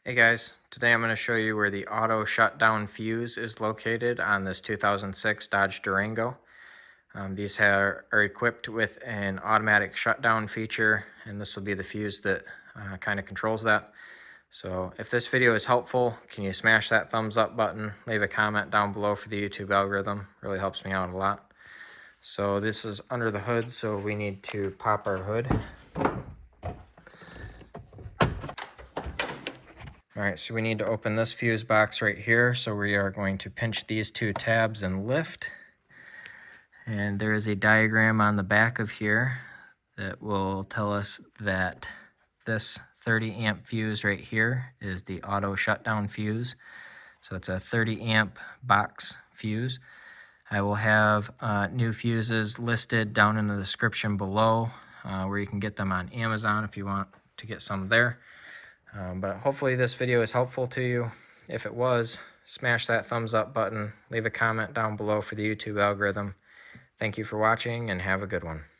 Hey guys, today I'm going to show you where the auto shutdown fuse is located on this 2006 Dodge Durango. These are equipped with an automatic shutdown feature, and this will be the fuse that kind of controls that. So if this video is helpful, can you smash that thumbs up button, leave a comment down below for the YouTube algorithm, really helps me out a lot. So this is under the hood, so we need to pop our hood. All right, so we need to open this fuse box right here. So we are going to pinch these two tabs and lift. And there is a diagram on the back of here that will tell us that this 30 amp fuse right here is the auto shutdown fuse. So it's a 30 amp box fuse. I will have new fuses listed down in the description below where you can get them on Amazon if you want to get some there. But hopefully this video is helpful to you. If it was, smash that thumbs up button, leave a comment down below for the YouTube algorithm. Thank you for watching and have a good one.